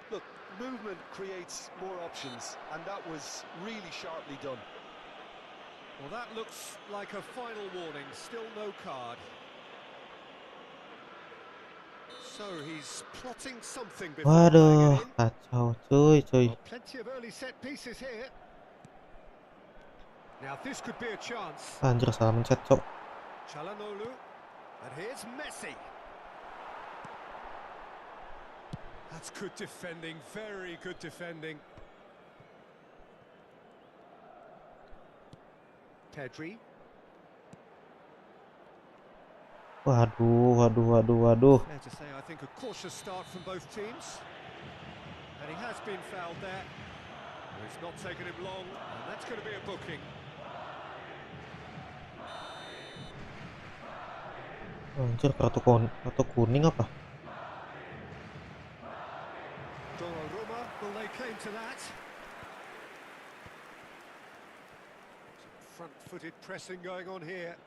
Look, movement creates more options, and that was really sharply done. Well, that looks like a final warning. Still no card. So he's plotting something before Waduh, laying it in. kacau cuy. Well, plenty of early set pieces here. Now this could be a chance. Anjir, salah mencet cok. Çalhanoğlu. And here's Messi. That's good defending, very good defending. Pedri. Waduh. Fair to say, I think a cautious start from both teams. And he has been fouled there. It's not taken him long, and that's going to be a booking. Anjir, kartu kuning apa? Donnarumma will lay claim to that. Some front-footed pressing going on here.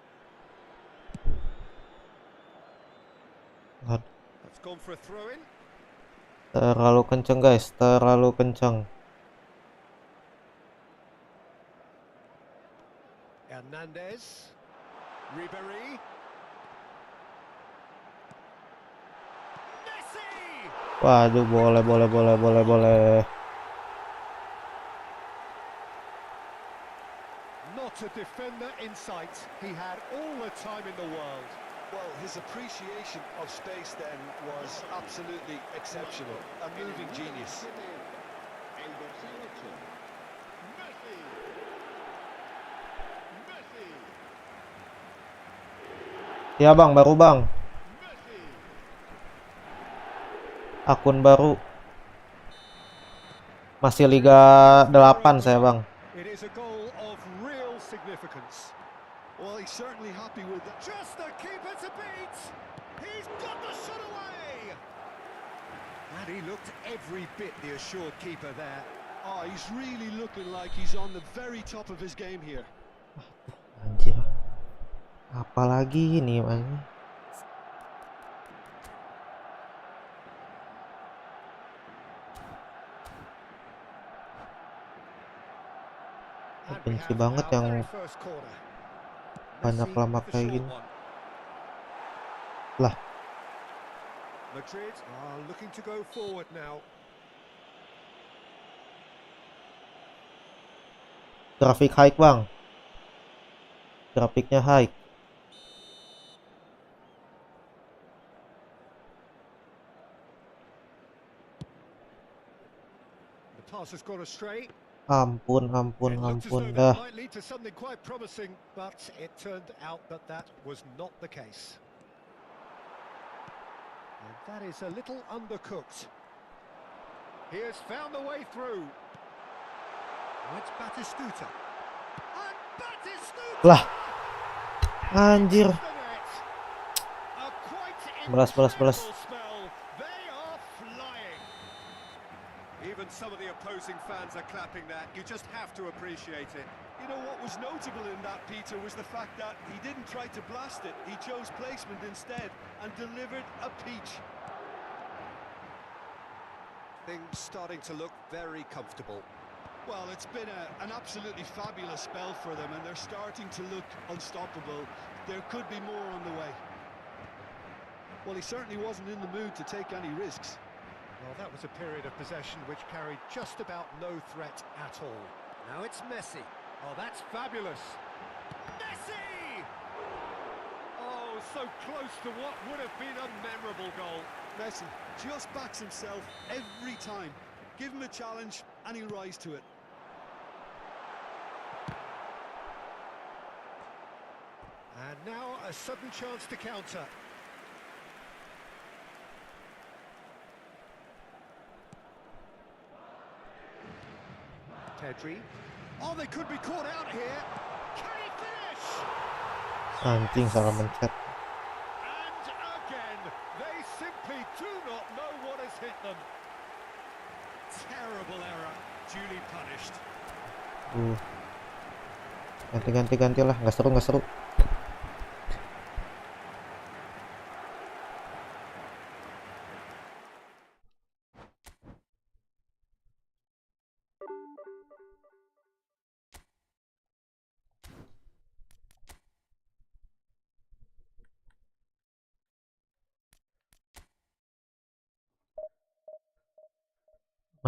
That's gone for a throw-in. Terlalu kenceng guys, terlalu kenceng. Hernandez. Ribéry. Messi! Waduh, boleh. Not a defender in sight. He had all the time in the world. Well, his appreciation of space then was absolutely exceptional. A moving genius. El dorsal 8. Messi. Messi. Ya bang, baru bang. Messi. Akun baru. Masih Liga 8 saya bang. It is a goal of real significance. Well, he's certainly happy with that. Just the keeper to beat. He's got the shot away. And he looked every bit the assured keeper there. Oh, he's really looking like he's on the very top of his game here. Anjir. Apalagi ini man. Benci banget yang banyak lama kayak gini. Lah. Madrid are looking to go forward now. Grafik high bang. Grafiknya high. The pass has gone astray. Ampun dah. Might lead to something quite promising, but it turned out that that was not the case. And that is a little undercooked. He has found the way through. Oh, it's Batistuta. And Batistuta! Lah. Anjir. A quite Balas. incredible spell. They are flying. Even some of the opposing fans are clapping that. You just have to appreciate it. You know what was notable in that, Peter, was the fact that he didn't try to blast it. He chose placement instead and delivered a peach. Things starting to look very comfortable. Well, it's been an absolutely fabulous spell for them, and they're starting to look unstoppable. There could be more on the way. Well, he certainly wasn't in the mood to take any risks. Well, that was a period of possession which carried just about no threat at all. Now it's Messi. Oh, that's fabulous. Messi! Oh, so close to what would have been a memorable goal. Messi just backs himself every time. Give him a challenge and he'll rise to it. And now a sudden chance to counter. Pedri. Oh, they could be caught out here. Can he finish? Anjing salah mencet. And again, they simply do not know what has hit them. Terrible error, duly punished. Ganti lah, nggak seru.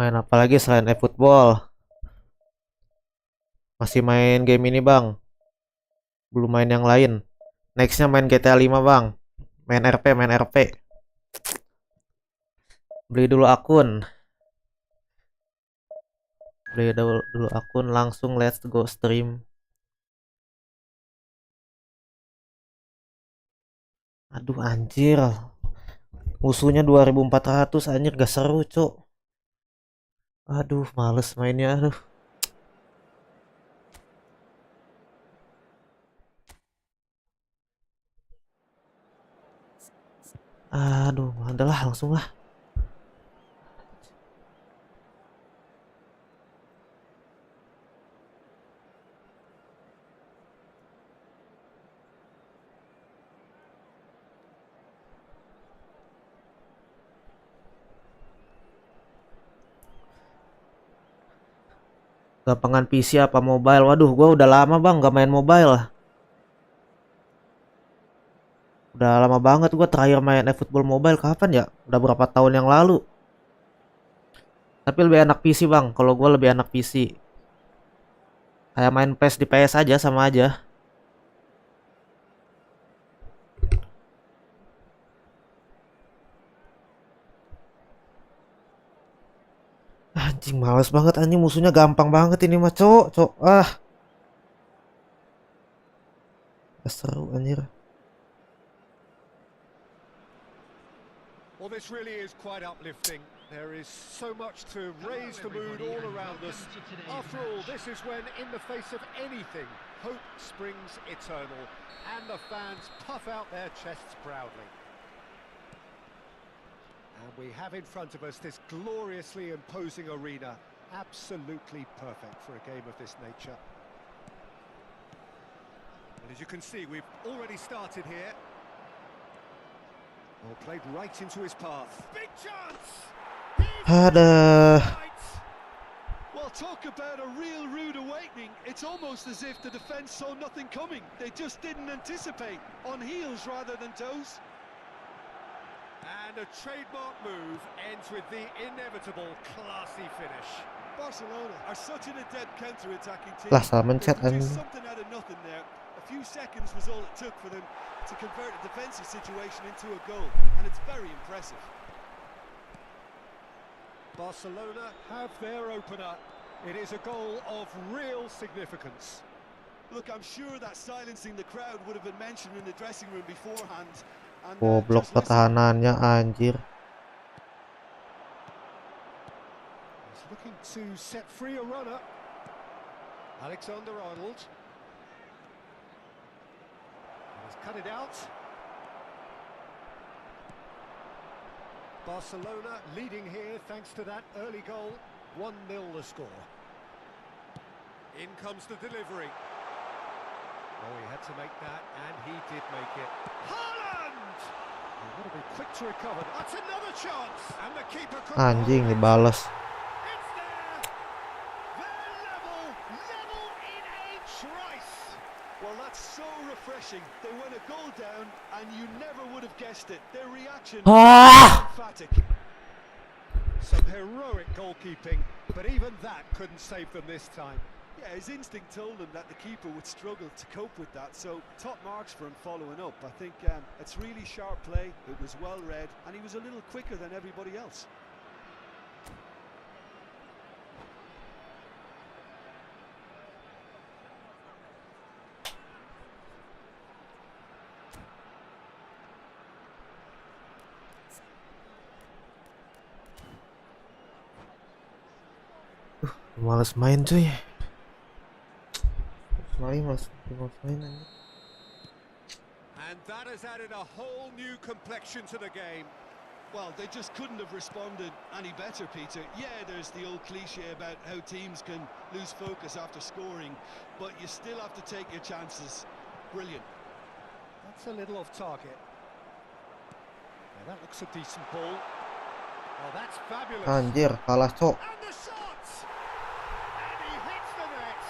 Main apa lagi selain Efootball? Masih main game ini bang, belum main yang lain. Nextnya main GTA 5 bang. Main RP. Beli dulu akun. Langsung let's go stream. Aduh anjir, musuhnya 2400 anjir, gak seru cok. Aduh males mainnya. Aduh adalah langsung lah. Gampangan PC apa mobile? Waduh, gua udah lama bang gak main mobile. Udah lama banget gua terakhir main Efootball mobile kapan ya? Udah berapa tahun yang lalu. Tapi lebih enak PC bang. Kalau gua lebih enak PC. Kayak main PES di PS aja, sama aja. Anjing males banget anjing, musuhnya gampang banget ini mah cok. Gak seru anjir. Well, this really is quite uplifting. There is so much to raise the mood all around us. After all, this is when, in the face of anything, hope springs eternal, and the fans puff out their chests proudly. And we have in front of us this gloriously imposing arena, absolutely perfect for a game of this nature. And as you can see, we've already started here. Well, played right into his path. Big chance! Ada. Well, talk about a real rude awakening. It's almost as if the defence saw nothing coming. They just didn't anticipate. On heels rather than toes. And a trademark move ends with the inevitable classy finish. Barcelona are such an adept counter-attacking team. Lah salah mencet They anjing. produced something out of nothing there. A few seconds was all it took for them to convert a defensive situation into a goal, and it's very impressive. Barcelona have their opener. It is a goal of real significance. Look, I'm sure that silencing the crowd would have been mentioned in the dressing room beforehand. And, Goblok just listen. pertahanannya anjir. He's looking to set free a runner. Alexander-Arnold. He's cut it out. Barcelona leading here thanks to that early goal. 1-0 the score. In comes the delivery. Oh, he had to make that, and he did make it. Haaland! He would have been quick to recover. That's another chance, and the keeper could... Anjing dibalas. It's there! They're level in a trice! Well, that's so refreshing. They went a goal down, and you never would have guessed it. Their reaction Ah! was emphatic. Some heroic goalkeeping, but even that couldn't save them this time. Yeah, his instinct told him that the keeper would struggle to cope with that, so top marks for him following up. I think it's really sharp play, it was well read, and he was a little quicker than everybody else. Males main cuy. Males main aja. And that has added a whole new complexion to the game. Well, they just couldn't have responded any better, Peter. Yeah, there's the old cliche about how teams can lose focus after scoring, but you still have to take your chances. Brilliant. That's a little off target. Now that looks a decent ball. Oh, that's fabulous. Anjir, kalah cok. And the shot! And he hits the net.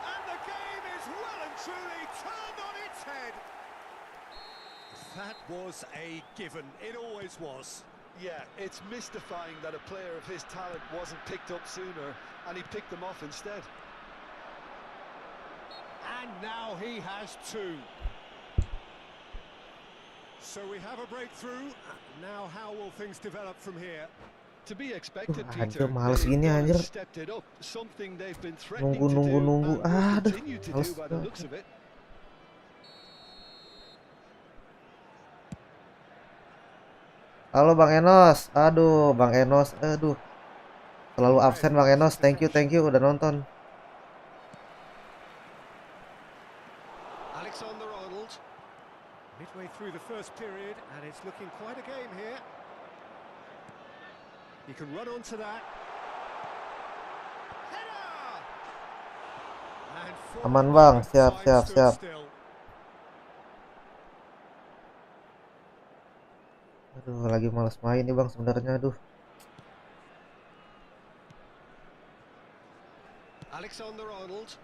And the game is well and truly turned on its head. That was a given. It always was. Yeah, it's mystifying that a player of his talent wasn't picked up sooner, and he picked them off instead. And now he has two. So we have a breakthrough. Now how will things develop from here? To be expected, Anjir, Peter. males They've gini, gone and anjir. stepped it up, something they've been threatening to Nunggu. do and will Aduh, continue to males do by the banget. looks of it. Halo Bang Enos. Aduh, Bang Enos. Aduh. Selalu absen Bang Enos. Thank you udah nonton. Alexander-Arnold. Midway through the first period, and it's looking quite a game here. He can run onto that. Header! And Aman Bang, siap. still. Aduh, lagi males main nih Bang sebenarnya, aduh. Alexander-Arnold.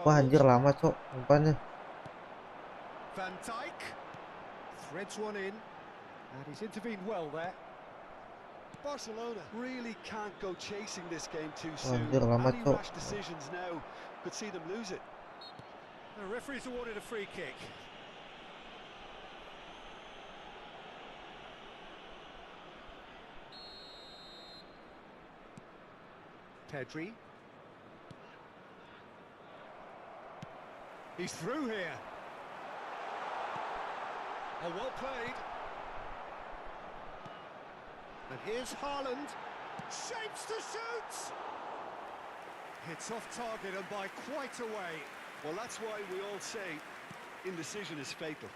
Wah, anjir lama, Cok, umpannya. Van Dijk threads one in, and he's intervened well there. Barcelona really can't go chasing this game too Wah, soon. anjir lama, Any Cok. rash decisions now could see them lose it. The referee's awarded a free kick. Pedri. He's through here. Oh, well played. And here's Haaland. Shapes to shoot! It's off target and by quite a way. Well, that's why we all say indecision is fatal.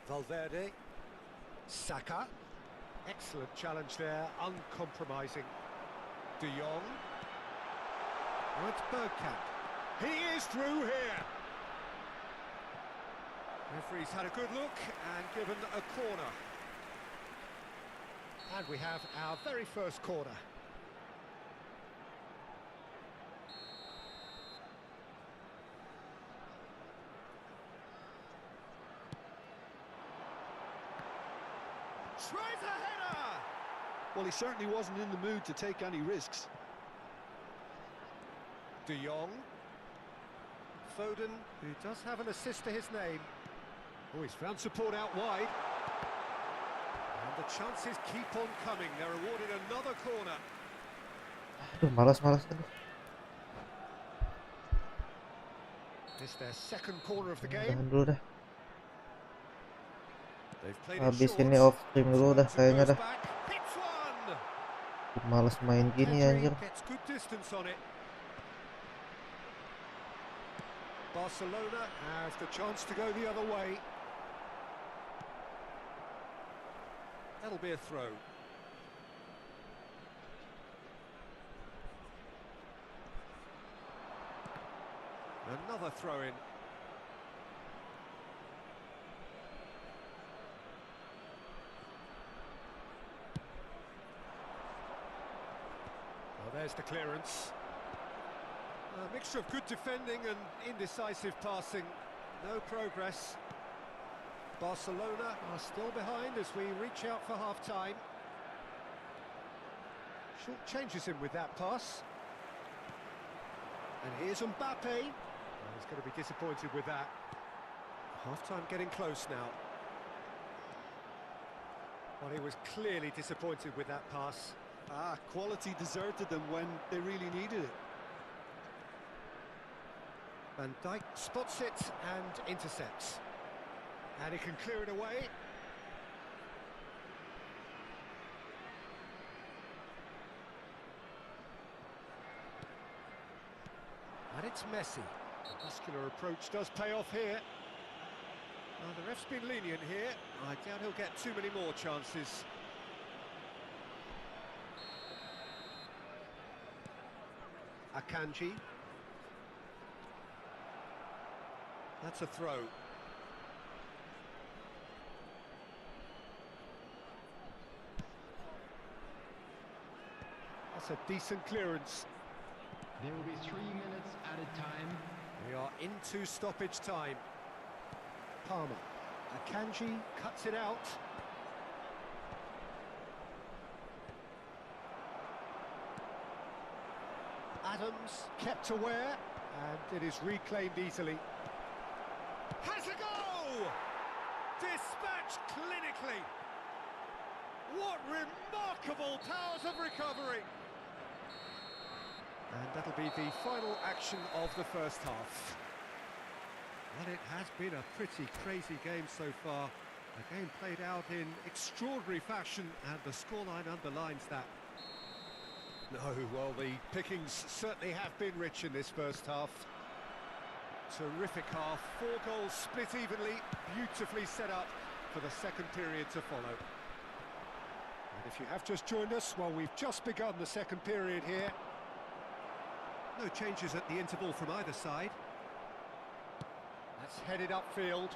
Valverde. Saka. Excellent challenge there, uncompromising. De Jong. Oh, it's Bergkamp. He is through here. Referee's had a good look and given a corner. And we have our very first corner. Tries a header! Well, he certainly wasn't in the mood to take any risks. De Jong. Foden, who does have an assist to his name. Oh, he's found support out wide. And the chances keep on coming. They're awarded another corner. Aduh, malas. Aduh. It's their second corner of the game. Tahan dulu dah. They've played it Habis short. ini off stream dulu dah kayaknya dah. Back, hits one. Males main gini Pedri anjir. gets good distance on it. Barcelona have the chance to go the other way. That'll be a throw. Another throw in. Well, there's the clearance. A mixture of good defending and indecisive passing. No progress. Barcelona are still behind as we reach out for half-time. Short changes him with that pass. And here's Mbappe. Oh, he's going to be disappointed with that. Half-time getting close now. Well, he was clearly disappointed with that pass. Quality deserted them when they really needed it. Van Dijk spots it and intercepts. And he can clear it away. And it's Messi. The muscular approach does pay off here. Well, the ref's been lenient here. I doubt he'll get too many more chances. Akanji. That's a throw. That's a decent clearance. There will be 3 minutes added time. We are into stoppage time. Palmer. Akanji cuts it out. Adams kept aware, and it is reclaimed easily. Has a go! Dispatched clinically. What remarkable powers of recovery! And that'll be the final action of the first half. Well, it has been a pretty crazy game so far. A game played out in extraordinary fashion, and the scoreline underlines that. No, well, the pickings certainly have been rich in this first half. Terrific half, 4 goals split evenly, beautifully set up for the second period to follow. And if you have just joined us, well, we've just begun the second period here. No changes at the interval from either side. That's headed upfield.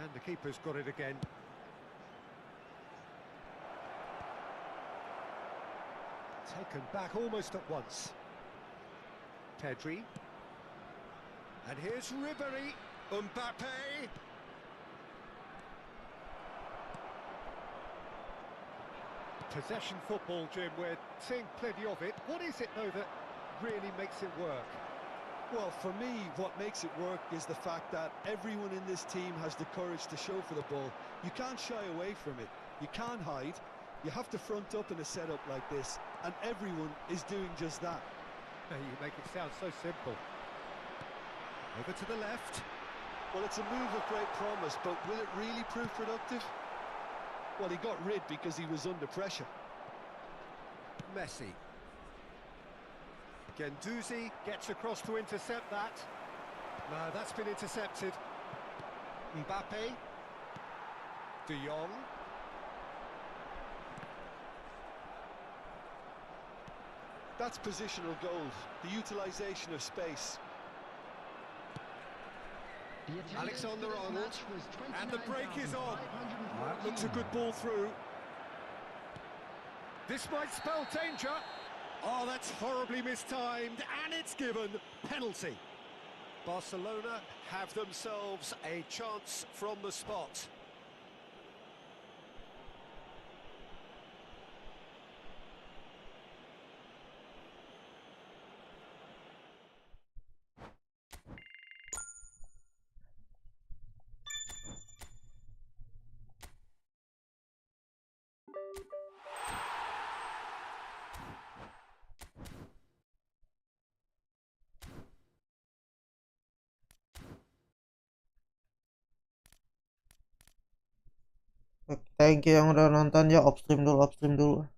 And the keeper's got it again. Taken back almost at once. Pedri. And here's Ribéry. Mbappe. Possession football, Jim, we're seeing plenty of it. What is it, though, that really makes it work? Well, for me, what makes it work is the fact that everyone in this team has the courage to show for the ball. You can't shy away from it. You can't hide. You have to front up in a setup like this, and everyone is doing just that. You make it sound so simple. Over to the left. Well, it's a move of great promise, but will it really prove productive? Well, he got rid because he was under pressure. Messi. Guendouzi gets across to intercept that. No, that's been intercepted. Mbappe. De Jong. That's positional goal, the utilisation of space. Alexander-Arnold, and the break is on. That looks a good ball through. This might spell danger. Oh, that's horribly mistimed, and it's given penalty. Barcelona have themselves a chance from the spot. Thank you yang udah nonton ya. Off stream dulu.